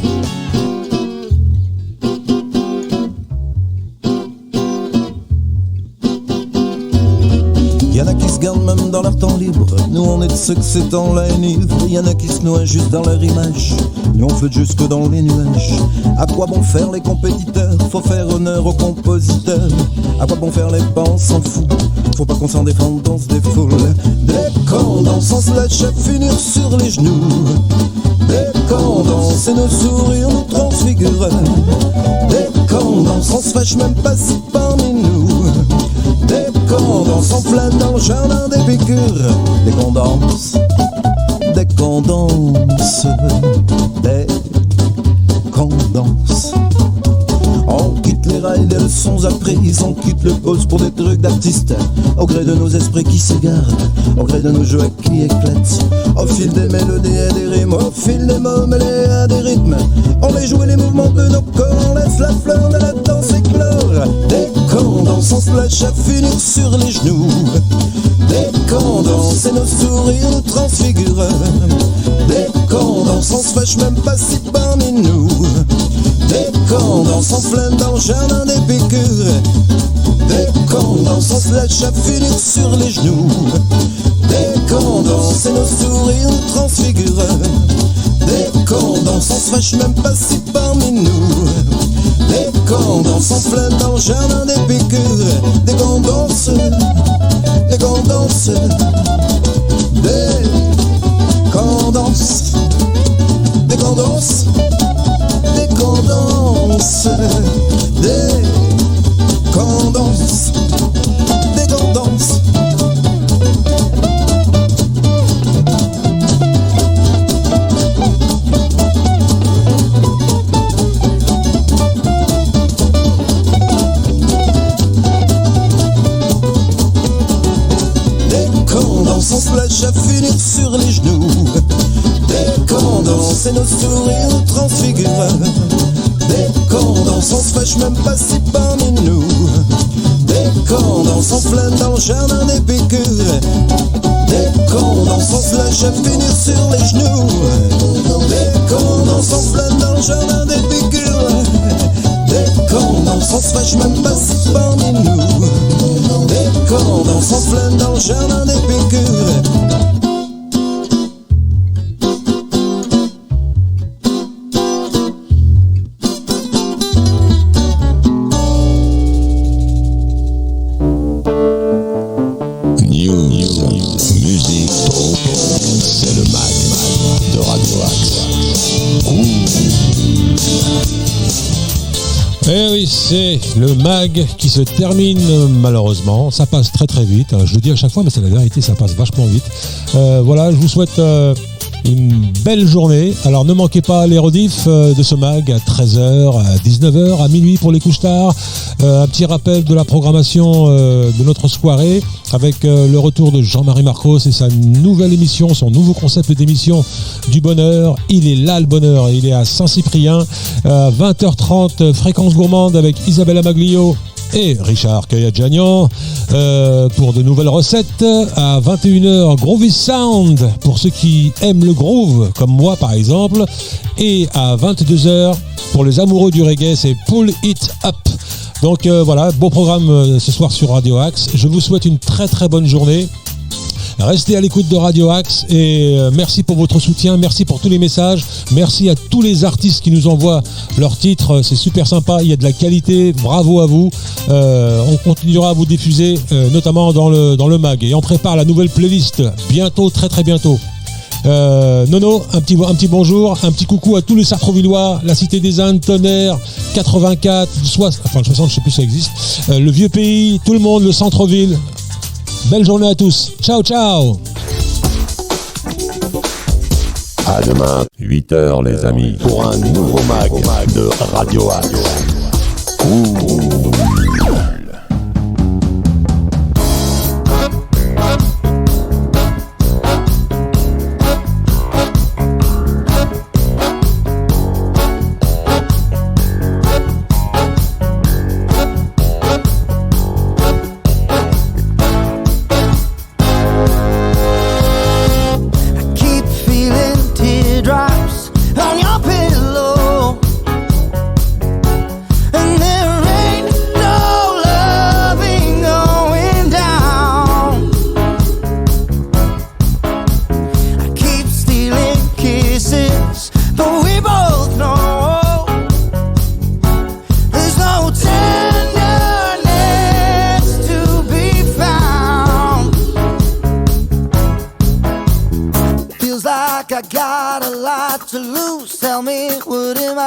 Y'en a qui se gardent même dans leur temps libre. Nous on est de ceux que ces temps-là enivrent. Y'en a qui se noient juste dans leur image. Nous on flotte jusque dans les nuages. À quoi bon faire les compétiteurs? Faut faire honneur aux compositeurs. À quoi bon faire les pas, on s'en fout. Faut pas qu'on s'en défende, on se défoule. Décondance, on se lâche à finir sur les genoux. Décondance et nos sourires nous transfigurent. Décondance, on se fâche même pas si parmi nous. Décondance, on flâne dans le jardin des piqûres. Décondance, décondance, décondance. On quitte les rails des leçons apprises, on quitte le poste pour des trucs d'artistes. Au gré de nos esprits qui s'égarent, au gré de nos jeux qui éclatent. Au fil des mélodies et des rimes, au fil des mots mêlés à des rythmes, on les joue et les mouvements de nos corps, on laisse la fleur de la danse éclore. Dès qu'on danse, on se lâche à finir sur les genoux. Dès qu'on danse et nos sourires nous transfigurent. Dès qu'on danse, on se fâche même pas si parmi nous. Dès qu'on danse, on flâne dans le jardin des piqûres. Dès qu'on danse, on se lâche à finir sur les genoux. Dès qu'on danse et nos sourires nous transfigurent. Dès qu'on danse, on se fâche même pas si parmi nous. Dès qu'on danse, on flâne dans le jardin des piqûres. Dès qu'on danse, dès qu'on danse, dès qu'on danse, dès qu'on danse, dès qu'on danse, dès qu'on danse, dès qu'on danse. On se lâche à finir sur les genoux. Dès qu'on danse et nos sourires nous transfigurent. Dès qu'on danse, on se fâche même pas si parmi nous. Dès qu'on danse, on flâne dans le jardin des piqûres. Dès qu'on danse, on se lâche à finir sur les genoux. Dès qu'on danse, on flâne dans le jardin des piqûres. Dès qu'on danse, on se fâche même pas si parmi nous. Dès qu'on danse, on flâne dans le jardin des piqûres. Musique, c'est le mag de Radio Axe. Eh oui, c'est le mag qui se termine malheureusement. Ça passe très très vite. Je le dis à chaque fois, mais c'est la vérité, ça passe vachement vite. Voilà, je vous souhaite une belle journée. Alors ne manquez pas les rediffs de ce mag à 13h, à 19h, à minuit pour les couches tard. Un petit rappel de la programmation de notre soirée avec le retour de Jean-Marie Marcos et sa nouvelle émission, son nouveau concept d'émission du bonheur. Il est là le bonheur, il est à Saint-Cyprien, à 20h30, fréquence gourmande avec Isabelle Amaglio et Richard Kayadjanian pour de nouvelles recettes. À 21h, Groovy Sound pour ceux qui aiment le groove comme moi par exemple, et à 22h pour les amoureux du reggae, c'est Pull It Up. Donc voilà, beau programme ce soir sur Radio Axe. Je vous souhaite une très très bonne journée. Restez à l'écoute de Radio Axe et merci pour votre soutien, merci pour tous les messages, merci à tous les artistes qui nous envoient leurs titres, c'est super sympa, il y a de la qualité, bravo à vous. On continuera à vous diffuser notamment dans le mag et on prépare la nouvelle playlist bientôt, très très bientôt. Nono, un petit bonjour, un petit coucou à tous les Sartrovillois, la Cité des Indes, Tonnerre, 84, le 60, je sais plus si ça existe, le Vieux Pays, tout le monde, le centre-ville. Belle journée à tous. Ciao, ciao. À demain, 8h les amis, pour un nouveau mag de Radio Axe. Cool.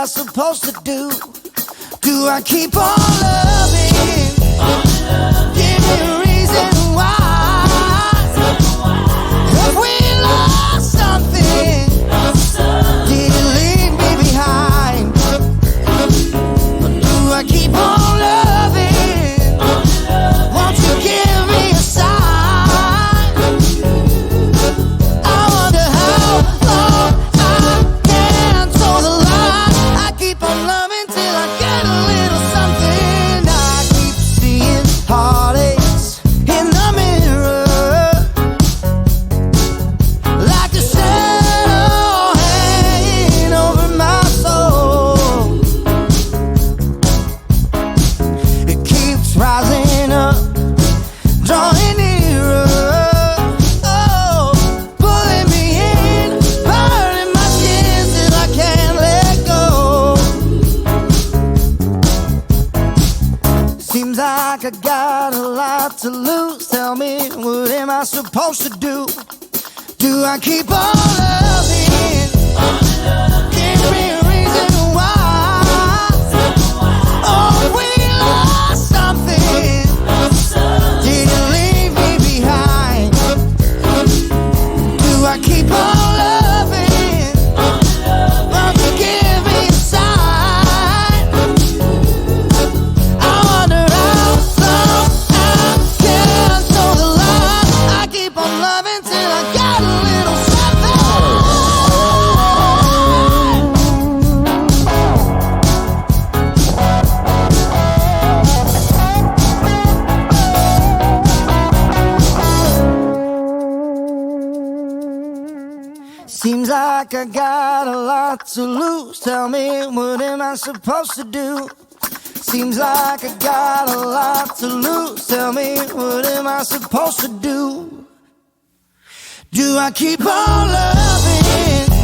Supposed to do? Do I keep on loving? Give me a reason why. Have we lost something? Did you leave me behind? Or do I keep on loving? Seems like I got a lot to lose. Tell me, what am I supposed to do? Do I keep on loving? Give me a reason why. Oh, we lost something. Did you leave me behind? Do I keep on loving? Won't you give me a sign? I wonder how long I can toe the line. I keep on loving till I got a little something. Seems like I got a lot to lose. Tell me, what am I supposed to do? Seems like I got a lot to lose. Tell me, what am I supposed to do? Do I keep on loving?